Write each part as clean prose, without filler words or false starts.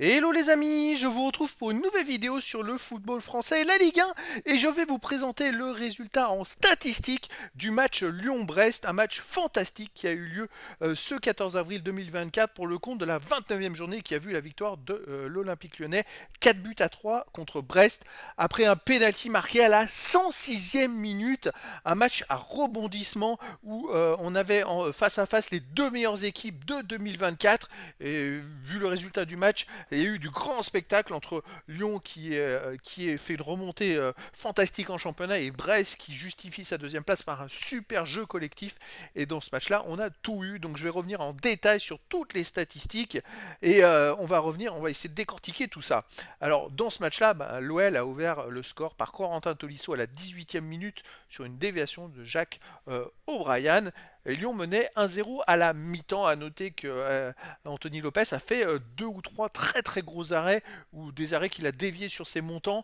Hello les amis, je vous retrouve pour une nouvelle vidéo sur le football français et la Ligue 1 et je vais vous présenter le résultat en statistique du match Lyon-Brest, un match fantastique qui a eu lieu ce 14 avril 2024 pour le compte de la 29e journée qui a vu la victoire de l'Olympique Lyonnais 4 buts à 3 contre Brest après un pénalty marqué à la 106e minute, un match à rebondissement où on avait face à face les deux meilleures équipes de 2024 et vu le résultat du match, il y a eu du grand spectacle entre Lyon qui est fait une remontée fantastique en championnat et Brest qui justifie sa deuxième place par un super jeu collectif. Et dans ce match-là, on a tout eu. Donc je vais revenir en détail sur toutes les statistiques et on va essayer de décortiquer tout ça. Alors dans ce match-là, l'OL a ouvert le score par Corentin Tolisso à la 18e minute sur une déviation de Jacques O'Brien. Et Lyon menait 1-0 à la mi-temps. À noter que Anthony Lopez a fait deux ou trois très très gros arrêts ou des arrêts qu'il a déviés sur ses montants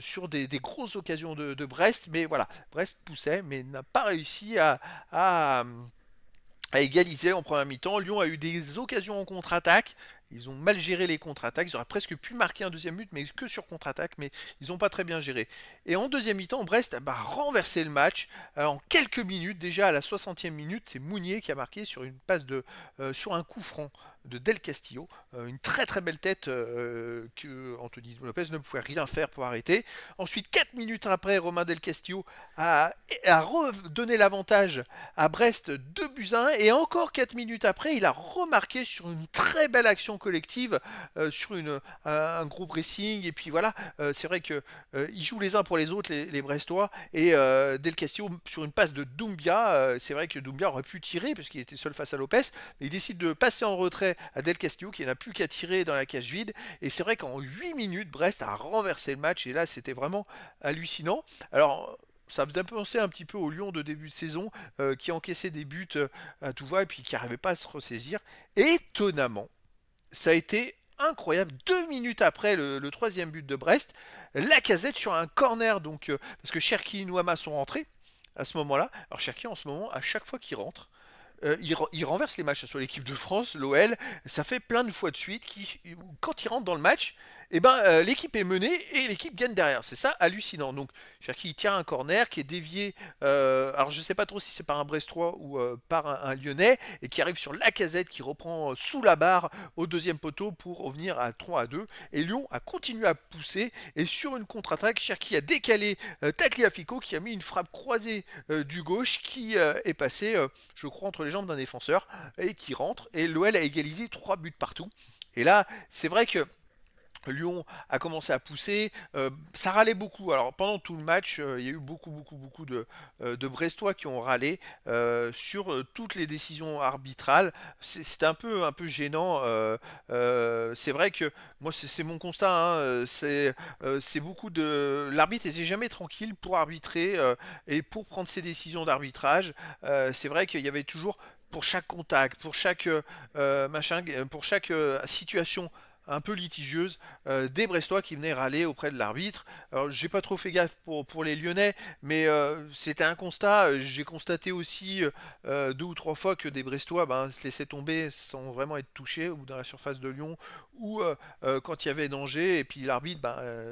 sur des grosses occasions de Brest. Mais voilà, Brest poussait mais n'a pas réussi à, à égaliser en première mi-temps. Lyon a eu des occasions en contre-attaque. Ils ont mal géré les contre-attaques. Ils auraient presque pu marquer un deuxième but, mais que sur contre-attaque. Mais ils n'ont pas très bien géré. Et en deuxième mi-temps, Brest a renversé le match. En quelques minutes, déjà à la 60e minute, c'est Mounier qui a marqué sur une passe sur un coup franc de Del Castillo. Une très très belle tête que Anthony Lopez ne pouvait rien faire pour arrêter. Ensuite, 4 minutes après, Romain Del Castillo a redonné l'avantage à Brest 2 buts à 1 et encore 4 minutes après il a remarqué sur une très belle action collective sur un gros pressing et puis voilà c'est vrai que ils jouent les uns pour les autres les Brestois et Del Castillo sur une passe de Doumbia c'est vrai que Doumbia aurait pu tirer parce qu'il était seul face à Lopez mais il décide de passer en retrait à Del Castillo qui n'a plus qu'à tirer dans la cage vide et c'est vrai qu'en 8 minutes Brest a renversé le match et là c'était vraiment hallucinant. Alors ça me faisait penser un petit peu au Lyon de début de saison qui encaissait des buts à tout va et puis qui n'arrivait pas à se ressaisir. Étonnamment, ça a été incroyable. 2 minutes après le troisième but de Brest, Lacazette sur un corner, donc parce que Cherki et Nouama sont rentrés à ce moment-là. Alors Cherki en ce moment, à chaque fois qu'il rentre, il renverse les matchs sur l'équipe de France, l'OL. Ça fait plein de fois de suite quand il rentre dans le match, l'équipe est menée et l'équipe gagne derrière. C'est ça hallucinant. Donc, Cherki tire un corner qui est dévié. Alors, je sais pas trop si c'est par un Brestois ou par un Lyonnais et qui arrive sur Lacazette qui reprend sous la barre au deuxième poteau pour revenir à 3-2. Et Lyon a continué à pousser et sur une contre-attaque, Cherki a décalé Tagliafico qui a mis une frappe croisée du gauche qui est passée, je crois, entre les jambes d'un défenseur et qui rentre. Et l'OL a égalisé 3 buts partout. Et là, c'est vrai que Lyon a commencé à pousser, ça râlait beaucoup. Alors pendant tout le match, il y a eu beaucoup de Brestois qui ont râlé sur toutes les décisions arbitrales. C'était un peu gênant. C'est vrai que moi c'est mon constat. Hein, c'est beaucoup de l'arbitre n'était jamais tranquille pour arbitrer et pour prendre ses décisions d'arbitrage. C'est vrai qu'il y avait toujours pour chaque contact, pour chaque machin, pour chaque situation un peu litigieuse, des Brestois qui venaient râler auprès de l'arbitre. Alors j'ai pas trop fait gaffe pour les Lyonnais, mais c'était un constat. J'ai constaté aussi deux ou trois fois que des Brestois se laissaient tomber sans vraiment être touchés ou dans la surface de Lyon ou quand il y avait danger et puis l'arbitre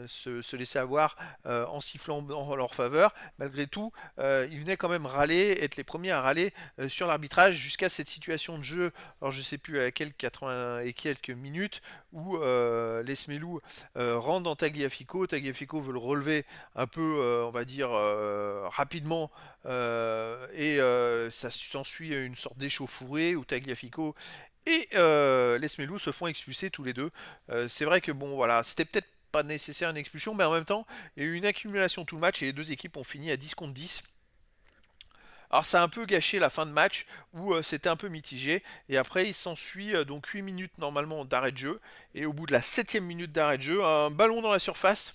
se laissait avoir en sifflant en leur faveur. Malgré tout, ils venaient quand même râler, être les premiers à râler sur l'arbitrage jusqu'à cette situation de jeu. Alors je sais plus à quel 80 et quelques minutes où les Smelou rentrent dans Tagliafico. Tagliafico veut le relever un peu, on va dire, rapidement. Ça s'ensuit une sorte d'échauffourée où Tagliafico et les Smelou se font expulser tous les deux. C'est vrai que bon, voilà, c'était peut-être pas nécessaire une expulsion, mais en même temps, il y a eu une accumulation tout le match et les deux équipes ont fini à 10 contre 10. Alors ça a un peu gâché la fin de match où c'était un peu mitigé et après il s'ensuit donc 8 minutes normalement d'arrêt de jeu et au bout de la 7e minute d'arrêt de jeu, un ballon dans la surface.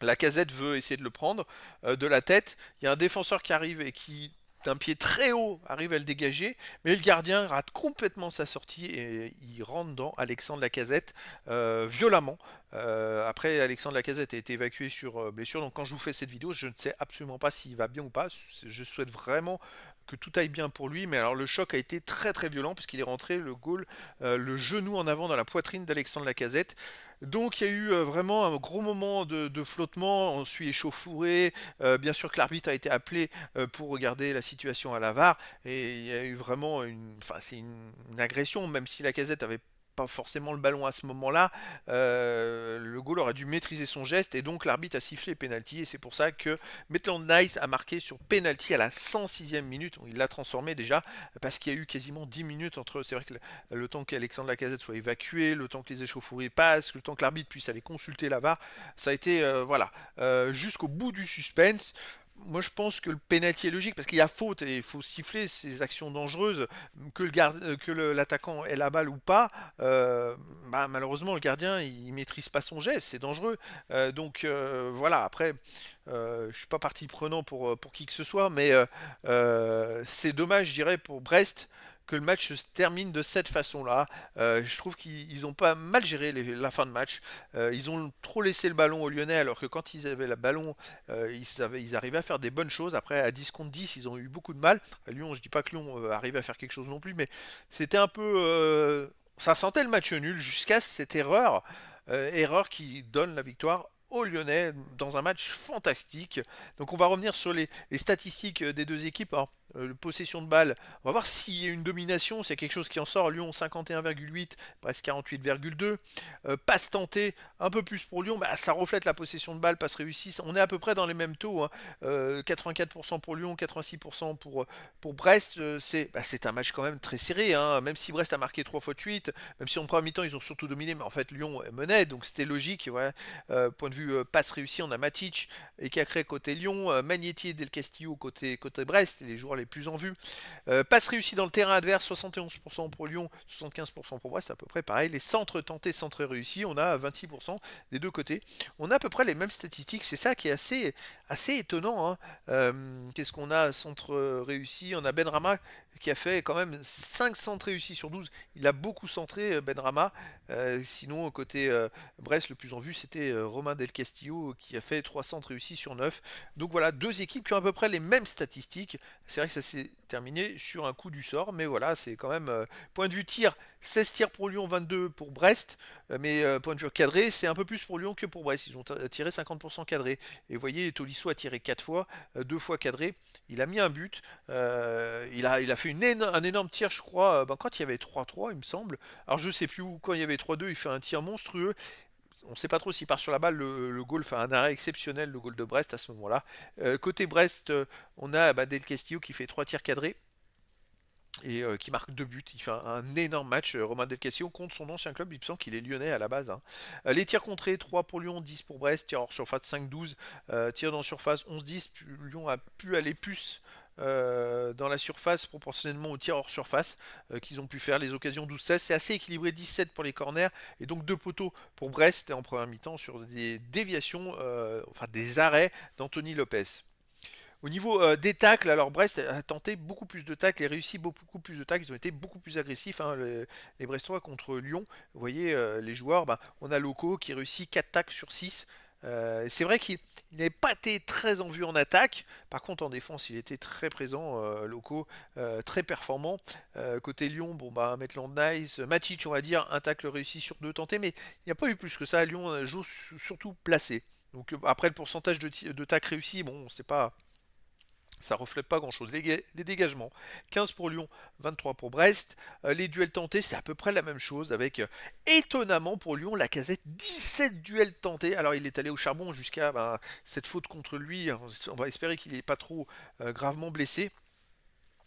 La casette veut essayer de le prendre de la tête. Il y a un défenseur qui arrive et qui d'un pied très haut arrive à le dégager, mais le gardien rate complètement sa sortie et il rentre dans Alexandre Lacazette violemment. Après, Alexandre Lacazette a été évacué sur blessure, donc quand je vous fais cette vidéo, je ne sais absolument pas s'il va bien ou pas. Je souhaite vraiment que tout aille bien pour lui. Mais alors le choc a été très très violent puisqu'il est rentré le goal, le genou en avant dans la poitrine d'Alexandre Lacazette. Donc il y a eu vraiment un gros moment de flottement, on suit échauffouré, bien sûr que l'arbitre a été appelé pour regarder la situation à la VAR, et il y a eu vraiment enfin, c'est une agression, même si Lacazette avait pas forcément le ballon à ce moment-là, le goal aurait dû maîtriser son geste et donc l'arbitre a sifflé penalty et c'est pour ça que Maitland Nice a marqué sur penalty à la 106e minute. Il l'a transformé déjà parce qu'il y a eu quasiment 10 minutes entre, c'est vrai que le temps qu'Alexandre Lacazette soit évacué, le temps que les échauffourées passent, le temps que l'arbitre puisse aller consulter la VAR, ça a été voilà jusqu'au bout du suspense. Moi, je pense que le pénalty est logique parce qu'il y a faute et il faut siffler ces actions dangereuses, que l'attaquant ait la balle ou pas. Bah, malheureusement, le gardien il maîtrise pas son geste, c'est dangereux. Voilà. Après, je suis pas partie prenant pour qui que ce soit, mais c'est dommage, je dirais, pour Brest que le match se termine de cette façon-là. Je trouve qu'ils ont pas mal géré la fin de match. Ils ont trop laissé le ballon aux Lyonnais alors que quand ils avaient le ballon, ils arrivaient à faire des bonnes choses. Après, à 10 contre 10, ils ont eu beaucoup de mal. À Lyon, je dis pas que Lyon arrivait à faire quelque chose non plus, mais c'était un peu... ça sentait le match nul jusqu'à cette erreur qui donne la victoire aux Lyonnais dans un match fantastique. Donc on va revenir sur les statistiques des deux équipes. Alors, possession de balle, on va voir s'il y a une domination, s'il y a quelque chose qui en sort. Lyon 51,8, Brest 48,2. Passe tentée, un peu plus pour Lyon, bah, ça reflète la possession de balle, passe réussie. On est à peu près dans les mêmes taux, hein. 84% pour Lyon, 86% pour Brest. C'est un match quand même très serré, hein. Même si Brest a marqué 3 fois de suite, même si en première mi-temps ils ont surtout dominé, mais en fait Lyon menait, donc c'était logique. Ouais. Point de vue passe réussie, on a Matic et Cacré côté Lyon, Magnetti et Del Castillo côté Brest, les joueurs les plus en vue. Passe réussie dans le terrain adverse, 71% pour Lyon, 75% pour Brest, c'est à peu près pareil. Les centres tentés, centres réussis, on a 26% des deux côtés. On a à peu près les mêmes statistiques, c'est ça qui est assez étonnant, hein. Qu'est-ce qu'on a? Centre réussi, on a Benrahma qui a fait quand même 5 centres réussis sur 12. Il a beaucoup centré Benrahma. Sinon, côté Brest, le plus en vue, c'était Romain Del Castillo qui a fait 3 centres réussis sur 9. Donc voilà, deux équipes qui ont à peu près les mêmes statistiques. C'est vrai que ça s'est terminé sur un coup du sort, mais voilà, c'est quand même point de vue tir, 16 tirs pour Lyon, 22 pour Brest, mais point de vue cadré, c'est un peu plus pour Lyon que pour Brest. Ils ont tiré 50% cadré. Et vous voyez, Tolisso a tiré 4 fois, 2 fois cadré. Il a mis un but, il a fait un énorme tir, je crois, quand il y avait 3-3, il me semble. Alors je sais plus où, quand il y avait 3-2, il fait un tir monstrueux. On ne sait pas trop s'il part sur la balle, le goal fait un arrêt exceptionnel, le goal de Brest à ce moment-là. Côté Brest, on a Del Castillo qui fait 3 tirs cadrés et qui marque 2 buts. Il fait un énorme match, Romain Del Castillo, contre son ancien club. Il me semble qu'il est lyonnais à la base, hein. Les tirs contrés, 3 pour Lyon, 10 pour Brest. Tirs hors surface, 5-12. Tirs dans surface, 11-10. Lyon a pu aller plus dans la surface proportionnellement aux tirs hors surface qu'ils ont pu faire. Les occasions 12-16, c'est assez équilibré, 17 pour les corners et donc 2 poteaux pour Brest en première mi-temps sur des déviations, enfin des arrêts d'Anthony Lopez. Au niveau des tacles, alors Brest a tenté beaucoup plus de tacles et réussi beaucoup plus de tacles. Ils ont été beaucoup plus agressifs, hein, les Brestois contre Lyon. Vous voyez, les joueurs, bah, on a Loco qui réussit 4 tacles sur 6. C'est vrai qu'il n'avait pas été très en vue en attaque. Par contre, en défense, il était très présent, Loco, très performant. Côté Lyon, bon bah Maitland Nice, Matic, on va dire, un tacle réussi sur 2 tentés, mais il n'y a pas eu plus que ça. Lyon joue surtout placé. Donc après le pourcentage de tacles réussis, bon, c'est pas, ça reflète pas grand-chose. Les dégagements, 15 pour Lyon, 23 pour Brest. Les duels tentés, c'est à peu près la même chose avec, étonnamment pour Lyon, Lacazette, 17 duels tentés. Alors il est allé au charbon jusqu'à cette faute contre lui. On va espérer qu'il n'est pas trop gravement blessé.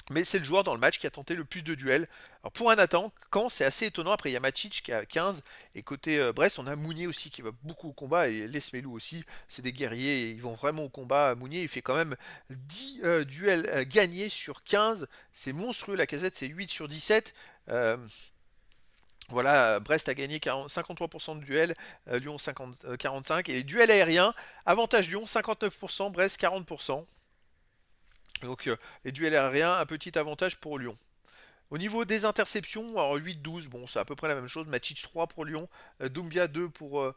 Mais c'est le joueur dans le match qui a tenté le plus de duels. Alors pour un attaquant, c'est assez étonnant. Après, il y a Matic qui a 15. Et côté Brest, on a Mounier aussi qui va beaucoup au combat. Et Lesmelou aussi. C'est des guerriers. Et ils vont vraiment au combat. Mounier, il fait quand même 10 duels gagnés sur 15. C'est monstrueux. La casette, c'est 8 sur 17. Euh, voilà, Brest a gagné 53% de duels, Lyon 45. Et les duels aériens, avantage Lyon 59%, Brest 40%. Donc les duels aériens, un petit avantage pour Lyon. Au niveau des interceptions, alors 8-12, bon, c'est à peu près la même chose. Matic 3 pour Lyon, Doumbia 2 pour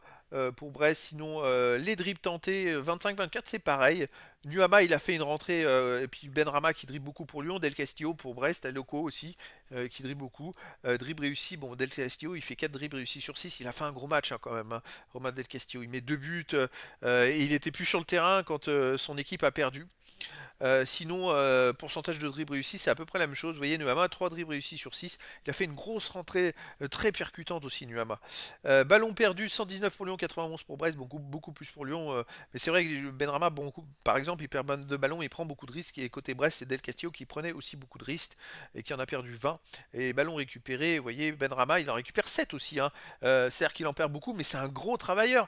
Brest. Sinon, les dribbles tentés 25-24, c'est pareil. Nuama, il a fait une rentrée, et puis Benrama qui dribble beaucoup pour Lyon. Del Castillo pour Brest, Loco aussi, qui dribble beaucoup. Dribble réussi, bon, Del Castillo, il fait 4 dribbles réussis sur 6. Il a fait un gros match hein, quand même, hein. Romain Del Castillo, il met 2 buts, et il était plus sur le terrain quand son équipe a perdu. Sinon, pourcentage de dribbles réussis, c'est à peu près la même chose. Vous voyez, Nuama, 3 dribbles réussis sur 6. Il a fait une grosse rentrée très percutante aussi, Nuama. Ballon perdu, 119 pour Lyon, 91 pour Brest, beaucoup plus pour Lyon. Mais c'est vrai que Benrama, par exemple, il perd de ballon, il prend beaucoup de risques. Et côté Brest, c'est Del Castillo qui prenait aussi beaucoup de risques et qui en a perdu 20. Et ballon récupéré, vous voyez, Benrama, il en récupère 7 aussi, hein. C'est-à-dire qu'il en perd beaucoup, mais c'est un gros travailleur.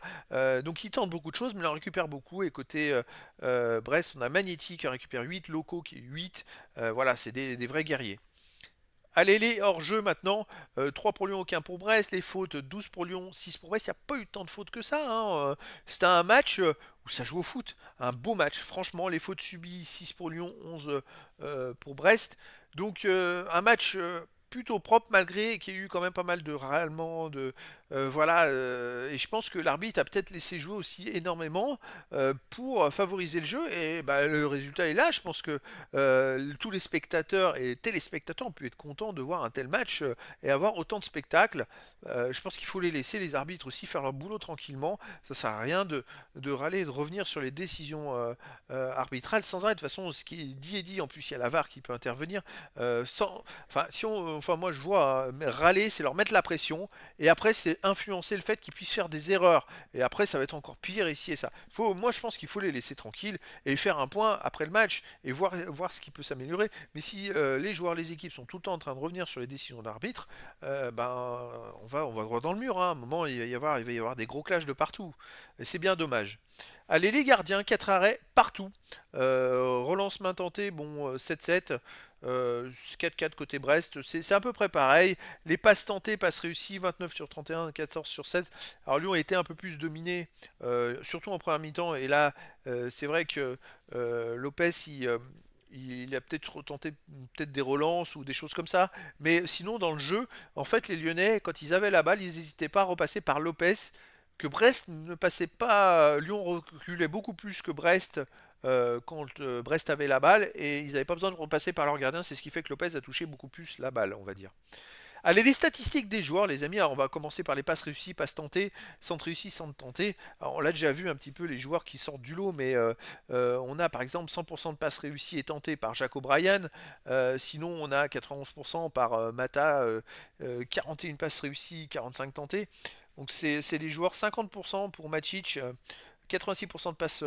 Donc il tente beaucoup de choses, mais il en récupère beaucoup. Et côté Brest, on a Magnetti qui en récupère 8, Loco qui est 8. Voilà, c'est des vrais guerriers. Allez, les hors-jeu maintenant. 3 pour Lyon, aucun pour Brest. Les fautes, 12 pour Lyon, 6 pour Brest. Il n'y a pas eu tant de fautes que ça, hein. C'était un match où ça joue au foot. Un beau match. Franchement, les fautes subies, 6 pour Lyon, 11 pour Brest. Donc, un match plutôt propre malgré qu'il y ait eu quand même pas mal de râlements. Voilà, et je pense que l'arbitre a peut-être laissé jouer aussi énormément pour favoriser le jeu. Et bah, le résultat est là. Je pense que tous les spectateurs et téléspectateurs ont pu être contents de voir un tel match et avoir autant de spectacles. Je pense qu'il faut les laisser, les arbitres aussi, faire leur boulot tranquillement. Ça sert à rien de râler, de revenir sur les décisions arbitrales sans arrêt. De toute façon, ce qui est dit est dit. En plus, il y a la VAR qui peut intervenir. Enfin, enfin, moi, je vois râler, c'est leur mettre la pression. Et après, c'est influencer le fait qu'ils puissent faire des erreurs. Et après, ça va être encore pire ici et ça. Moi, je pense qu'il faut les laisser tranquilles et faire un point après le match et voir ce qui peut s'améliorer. Mais si les joueurs, les équipes sont tout le temps en train de revenir sur les décisions d'arbitre, ben, on va droit dans le mur, hein. À un moment, il va y avoir des gros clashs de partout. Et c'est bien dommage. Allez, les gardiens, 4 arrêts partout. Relance main tentée, bon, 7-7. 4-4 côté Brest, c'est à peu près pareil. Les passes tentées, passes réussies, 29 sur 31, 14 sur 7. Alors Lyon a été un peu plus dominé, surtout en première mi-temps. Et là, c'est vrai que Lopez, il a peut-être tenté peut-être des relances ou des choses comme ça. Mais sinon, dans le jeu, en fait, les Lyonnais, quand ils avaient la balle, ils n'hésitaient pas à repasser par Lopez. Que Brest ne passait pas. Lyon reculait beaucoup plus que Brest quand Brest avait la balle. Et ils n'avaient pas besoin de repasser par leur gardien. C'est ce qui fait que Lopez a touché beaucoup plus la balle, on va dire. Allez, les statistiques des joueurs, les amis. Alors, on va commencer par les passes réussies, passes tentées, centres réussis, centres tentés. Alors, on l'a déjà vu un petit peu les joueurs qui sortent du lot, mais on a par exemple 100% de passes réussies et tentées par Jack O'Brien. Sinon, on a 91% par Mata, 41 passes réussies, 45 tentées. Donc, c'est les joueurs 50% pour Macic. 86% de passes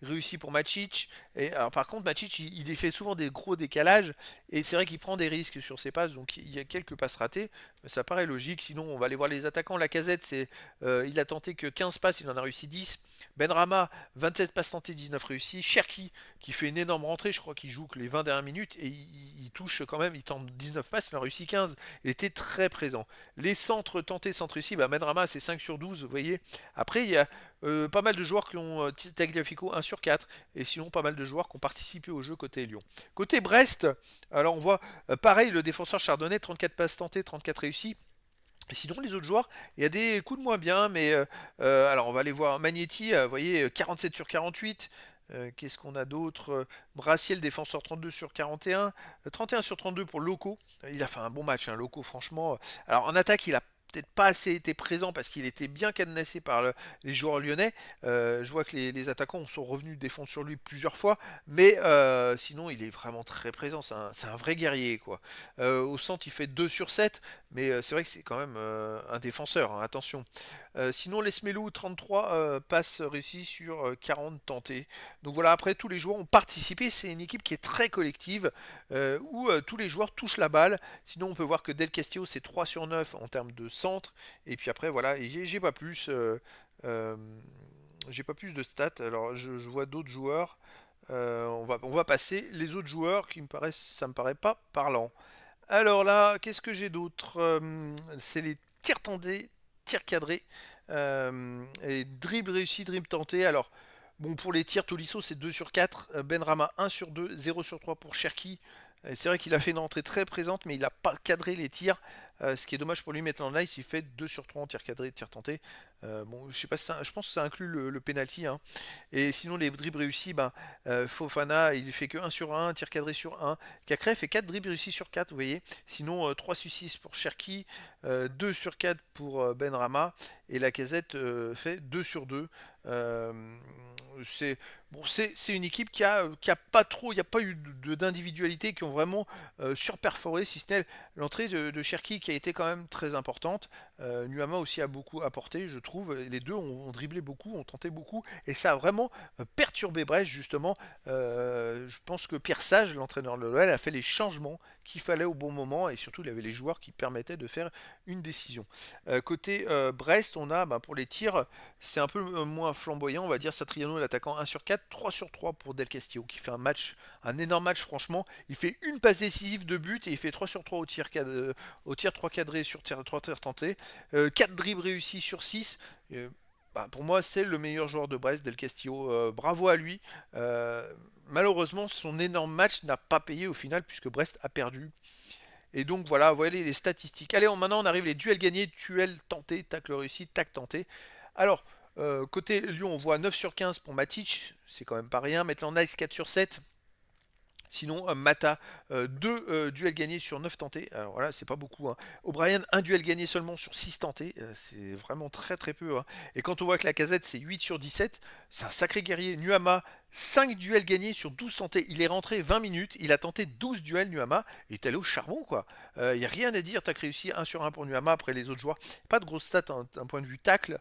réussies pour Macic. Et alors par contre Macic il fait souvent des gros décalages et c'est vrai qu'il prend des risques sur ses passes donc il y a quelques passes ratées. Ça paraît logique. Sinon on va aller voir les attaquants. Lacazette il a tenté que 15 passes, il en a réussi 10. Benrama 27 passes tentées, 19 réussies. Cherki qui fait une énorme rentrée, je crois qu'il joue que les 20 dernières minutes et il touche quand même, il tente 19 passes, il en a réussi 15. Il était très présent. Les centres tentés, centres réussis, Benrama c'est 5 sur 12, vous voyez. Après il y a pas mal de joueurs qui ont Tagliafico 1 sur 4 et sinon pas mal de joueurs qui ont participé au jeu côté Lyon. Côté Brest, alors on voit pareil le défenseur Chardonnay 34 passes tentées, 34 réussies. Et sinon les autres joueurs, il y a des coups de moins bien, mais alors on va aller voir Magnetti, vous voyez 47 sur 48. Qu'est-ce qu'on a d'autre? Brassier, le défenseur 32 sur 41. 31 sur 32 pour Loco. Il a fait un bon match, hein, Loco, franchement. Alors en attaque, il a peut-être pas assez été présent parce qu'il était bien cadenassé par les joueurs lyonnais. Je vois que les attaquants sont revenus défendre sur lui plusieurs fois, mais sinon il est vraiment très présent. C'est un vrai guerrier quoi. Au centre, il fait 2 sur 7, mais c'est vrai que c'est quand même un défenseur, hein, attention. Sinon, les Smelou, 33 passes réussies sur 40 tentées. Donc voilà, après, tous les joueurs ont participé. C'est une équipe qui est très collective, où tous les joueurs touchent la balle. Sinon, on peut voir que Del Castillo, c'est 3 sur 9 en termes de centre. Et puis après, voilà, et j'ai pas plus. Euh, j'ai pas plus de stats. Alors, je vois d'autres joueurs. On va passer les autres joueurs qui me paraissent, ça me paraît pas parlant. Alors là, qu'est-ce que j'ai d'autre? C'est les tirs tendés, tirs cadrés, et dribble réussi, dribble tenté. Alors, bon, pour les tirs, Tolisso, c'est 2 sur 4. Benrama, 1 sur 2, 0 sur 3 pour Cherki. C'est vrai qu'il a fait une entrée très présente, mais il n'a pas cadré les tirs. Ce qui est dommage pour lui maintenant là, il fait 2 sur 3 en tir cadré, tir tenté. Bon, je sais pas si je pense que ça inclut le penalty, hein. Et sinon, les dribbles réussis, ben, Fofana, il fait que 1 sur 1, tir cadré sur 1. Cacré fait 4 dribbles réussis sur 4, vous voyez. Sinon, 3 sur 6 pour Cherki, 2 sur 4 pour Benrahma. Et Lacazette fait 2 sur 2. Euh, c'est bon, c'est une équipe qui a pas trop, il n'y a pas eu d'individualité qui ont vraiment surperforé, si ce n'est l'entrée de Cherki qui a été quand même très importante. Nuama aussi a beaucoup apporté, je trouve. Les deux ont dribblé beaucoup, ont tenté beaucoup, et ça a vraiment perturbé Brest, justement. Je pense que Pierre Sage, l'entraîneur de l'OL, a fait les changements qu'il fallait au bon moment, et surtout il avait les joueurs qui permettaient de faire une décision. Côté Brest, on a pour les tirs, c'est un peu moins flamboyant, on va dire Satriano l'attaquant 1 sur 4, 3 sur 3 pour Del Castillo qui fait un match, un énorme match franchement. Il fait une passe décisive de but et il fait 3 sur 3 au tir 3 cadré sur 3 tirs tentés, 4 dribbles réussis sur 6. Pour moi, c'est le meilleur joueur de Brest, Del Castillo. Bravo à lui. Malheureusement, son énorme match n'a pas payé au final puisque Brest a perdu. Et donc voilà, vous voyez les statistiques. Allez, maintenant on arrive les duels gagnés, duels tentés, tacle réussi, tac tenté. Alors, côté Lyon, on voit 9 sur 15 pour Matic, c'est quand même pas rien. Maitland Nice 4 sur 7. Sinon, Mata, 2 duels gagnés sur 9 tentés. Alors voilà, c'est pas beaucoup, hein. O'Brien, un duel gagné seulement sur 6 tentés. C'est vraiment très très peu, hein. Et quand on voit que la casette, c'est 8 sur 17, c'est un sacré guerrier. Nuama, 5 duels gagnés sur 12 tentés. Il est rentré 20 minutes, il a tenté 12 duels, Nuama. Il est allé au charbon, quoi. Il n'y a rien à dire, t'as réussi 1 sur 1 pour Nuama après les autres joueurs. Pas de grosse stats d'un point de vue tacle.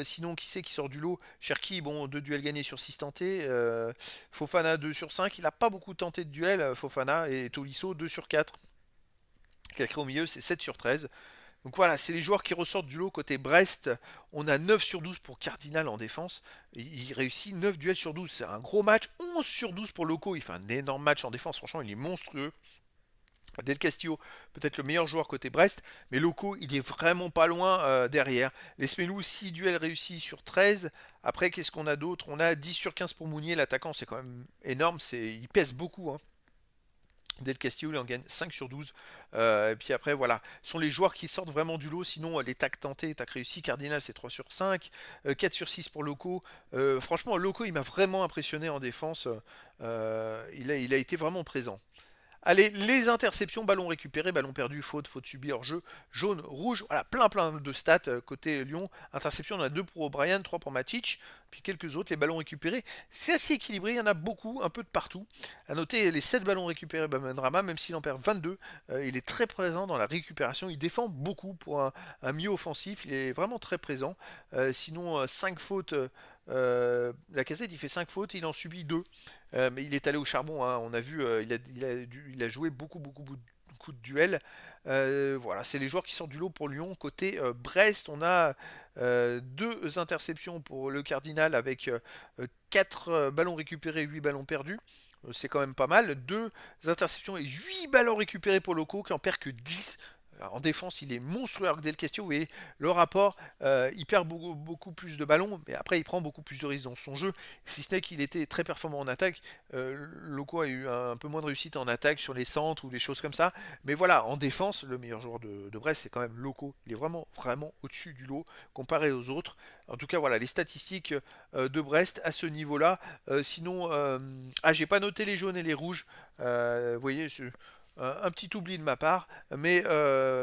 Sinon, qui c'est qui sort du lot? Cherki, bon, 2 duels gagnés sur 6 tentés. Fofana 2 sur 5. Il n'a pas beaucoup tenté de duel, Fofana. Et Tolisso 2 sur 4. Cacré au milieu, c'est 7 sur 13. Donc voilà, c'est les joueurs qui ressortent du lot côté Brest. On a 9 sur 12 pour Cardinal en défense. Il réussit 9 duels sur 12. C'est un gros match. 11 sur 12 pour Loco. Il fait un énorme match en défense. Franchement, il est monstrueux. Del Castillo, peut-être le meilleur joueur côté Brest, mais Loco, il est vraiment pas loin derrière. Les Smelou, 6 duels réussis sur 13. Après, qu'est-ce qu'on a d'autre? On a 10 sur 15 pour Mounier, l'attaquant, c'est quand même énorme. Il pèse beaucoup, hein. Del Castillo, il en gagne 5 sur 12. Et puis après, voilà, ce sont les joueurs qui sortent vraiment du lot. Sinon, les tacs tentés, tacs réussis. Cardinal, c'est 3 sur 5. 4 sur 6 pour Loco. Franchement, Loco, il m'a vraiment impressionné en défense. Il a été vraiment présent. Allez, les interceptions, ballon récupéré, ballon perdu, faute, faute subie, hors-jeu, jaune, rouge, voilà, plein de stats côté Lyon. Interception, on a 2 pour O'Brien, 3 pour Matic, puis quelques autres. Les ballons récupérés, c'est assez équilibré, il y en a beaucoup, un peu de partout. À noter les 7 ballons récupérés, Benrahma, même s'il en perd 22, il est très présent dans la récupération, il défend beaucoup pour un milieu offensif, il est vraiment très présent. Sinon, 5 fautes. La casette il fait 5 fautes, il en subit 2. Mais il est allé au charbon, hein. On a vu, il a joué beaucoup de duels. Voilà, c'est les joueurs qui sortent du lot pour Lyon. Côté Brest, on a 2 interceptions pour le Cardinal avec 4 ballons récupérés, 8 ballons perdus. C'est quand même pas mal. 2 interceptions et 8 ballons récupérés pour Loco qui en perd que 10. En défense, il est monstrueux avec Del Castillo. Vous voyez le rapport, il perd beaucoup plus de ballons, mais après il prend beaucoup plus de risques dans son jeu. Si ce n'est qu'il était très performant en attaque, Loco a eu un peu moins de réussite en attaque sur les centres ou des choses comme ça. Mais voilà, en défense, le meilleur joueur de Brest, c'est quand même Loco. Il est vraiment au-dessus du lot comparé aux autres. En tout cas, voilà les statistiques de Brest à ce niveau-là. Sinon, j'ai pas noté les jaunes et les rouges. Vous voyez, un petit oubli de ma part, mais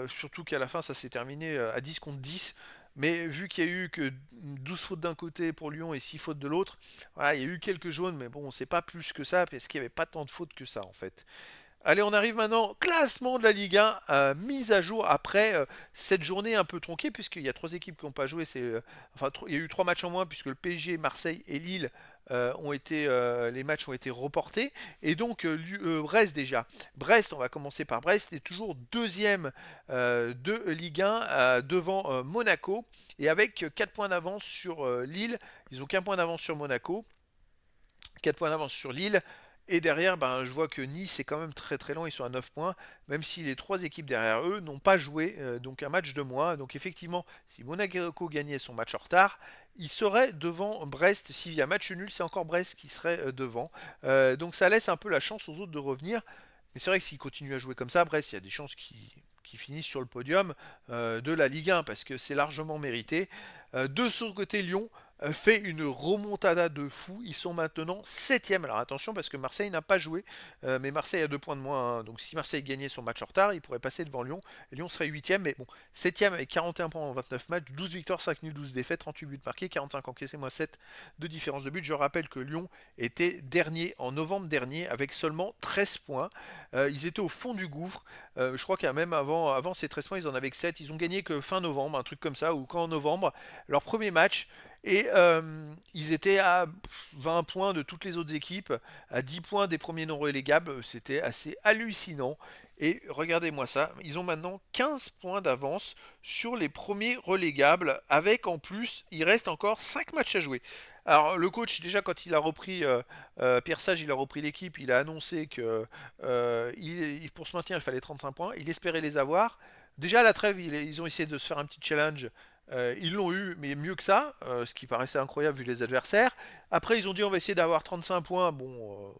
surtout qu'à la fin ça s'est terminé à 10 contre 10. Mais vu qu'il y a eu que 12 fautes d'un côté pour Lyon et 6 fautes de l'autre, voilà, il y a eu quelques jaunes, mais bon, c'est pas plus que ça, parce qu'il n'y avait pas tant de fautes que ça en fait. Allez, on arrive maintenant au classement de la Ligue 1, mise à jour après cette journée un peu tronquée, puisqu'il y a 3 équipes qui n'ont pas joué. Il y a eu 3 matchs en moins, puisque le PSG, Marseille et Lille les matchs ont été reportés. Et donc, Brest déjà. Brest, on va commencer par Brest, est toujours deuxième de Ligue 1 devant Monaco, et avec 4 points d'avance sur Lille. Ils ont qu'un point d'avance sur Monaco, 4 points d'avance sur Lille. Et derrière, je vois que Nice est quand même très très lent, ils sont à 9 points, même si les 3 équipes derrière eux n'ont pas joué, donc un match de moins. Donc effectivement, si Monaco gagnait son match en retard, il serait devant Brest. S'il y a match nul, c'est encore Brest qui serait devant. Donc ça laisse un peu la chance aux autres de revenir. Mais c'est vrai que s'ils continuent à jouer comme ça, Brest, il y a des chances qu'ils finissent sur le podium de la Ligue 1 parce que c'est largement mérité. De son côté, Lyon fait une remontada de fou. Ils sont maintenant 7e. Alors attention parce que Marseille n'a pas joué, mais Marseille a 2 points de moins, hein. Donc si Marseille gagnait son match en retard, il pourrait passer devant Lyon. Et Lyon serait 8e, mais bon, 7e avec 41 points en 29 matchs, 12 victoires, 5 nuls, 12 défaites, 38 buts marqués, 45 encaissés, moins 7 de différence de but. Je rappelle que Lyon était dernier en novembre dernier avec seulement 13 points. Ils étaient au fond du gouffre. Je crois qu'il y a même avant ces 13 points, ils en avaient que 7. Ils ont gagné que fin novembre, un truc comme ça, ou qu'en novembre, leur premier match. Et ils étaient à 20 points de toutes les autres équipes, à 10 points des premiers non relégables. C'était assez hallucinant. Et regardez-moi ça, ils ont maintenant 15 points d'avance sur les premiers relégables, avec en plus, il reste encore 5 matchs à jouer. Alors le coach, déjà quand il a repris, Pierre Sage, il a repris l'équipe, il a annoncé que pour se maintenir, il fallait 35 points, il espérait les avoir. Déjà à la trêve, ils ont essayé de se faire un petit challenge. Ils l'ont eu, mais mieux que ça, ce qui paraissait incroyable vu les adversaires. Après, ils ont dit on va essayer d'avoir 35 points. Bon,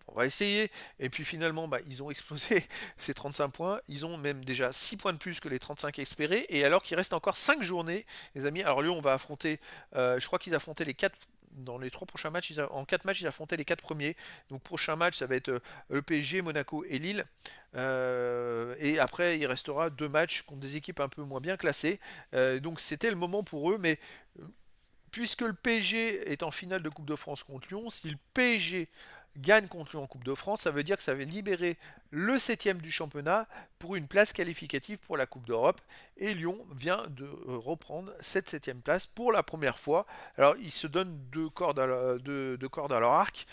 on va essayer. Et puis finalement, bah, ils ont explosé ces 35 points. Ils ont même déjà 6 points de plus que les 35 espérés. Et alors qu'il reste encore 5 journées, les amis. Alors Lyon, on va affronter, je crois qu'ils affrontaient les 4 dans les 3 prochains matchs, en 4 matchs, ils affrontaient les 4 premiers. Donc prochain match, ça va être le PSG, Monaco et Lille. Et après, il restera 2 matchs contre des équipes un peu moins bien classées. Donc c'était le moment pour eux. Mais puisque le PSG est en finale de Coupe de France contre Lyon, si le PSG gagne contre Lyon en Coupe de France, ça veut dire que ça va libérer le septième du championnat pour une place qualificative pour la Coupe d'Europe. Et Lyon vient de reprendre cette septième place pour la première fois. Alors ils se donnent deux cordes à leur arc,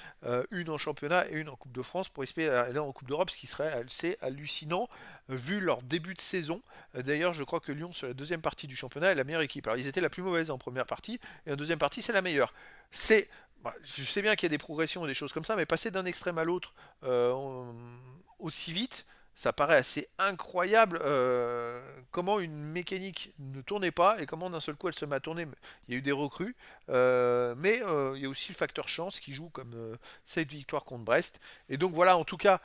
une en championnat et une en Coupe de France pour espérer aller en Coupe d'Europe, ce qui serait assez hallucinant vu leur début de saison. D'ailleurs, je crois que Lyon, sur la deuxième partie du championnat, est la meilleure équipe. Alors ils étaient la plus mauvaise en première partie, et en deuxième partie, c'est la meilleure. C'est Je sais bien qu'il y a des progressions et des choses comme ça, mais passer d'un extrême à l'autre aussi vite, ça paraît assez incroyable comment une mécanique ne tournait pas et comment d'un seul coup elle se met à tourner. Il y a eu des recrues, mais il y a aussi le facteur chance qui joue comme cette victoire contre Brest. Et donc voilà, en tout cas,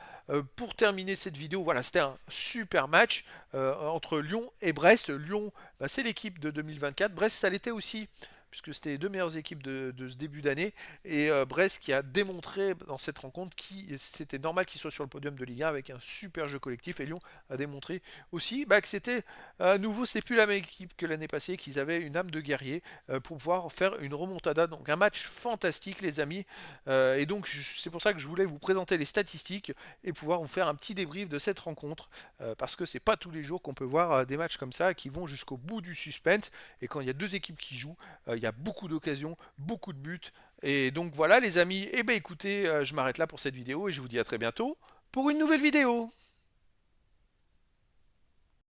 pour terminer cette vidéo, voilà, c'était un super match entre Lyon et Brest. Lyon, bah, c'est l'équipe de 2024. Brest, ça l'était aussi puisque c'était les deux meilleures équipes de ce début d'année, et Brest qui a démontré dans cette rencontre que c'était normal qu'il soit sur le podium de Ligue 1 avec un super jeu collectif, et Lyon a démontré aussi bah, que c'était à nouveau, c'est plus la même équipe que l'année passée, qu'ils avaient une âme de guerrier pour pouvoir faire une remontada, donc un match fantastique les amis, et donc c'est pour ça que je voulais vous présenter les statistiques et pouvoir vous faire un petit débrief de cette rencontre, parce que c'est pas tous les jours qu'on peut voir des matchs comme ça qui vont jusqu'au bout du suspense, et quand il y a deux équipes qui jouent, il y a beaucoup d'occasions, beaucoup de buts. Et donc voilà les amis, et eh ben écoutez, je m'arrête là pour cette vidéo et je vous dis à très bientôt pour une nouvelle vidéo.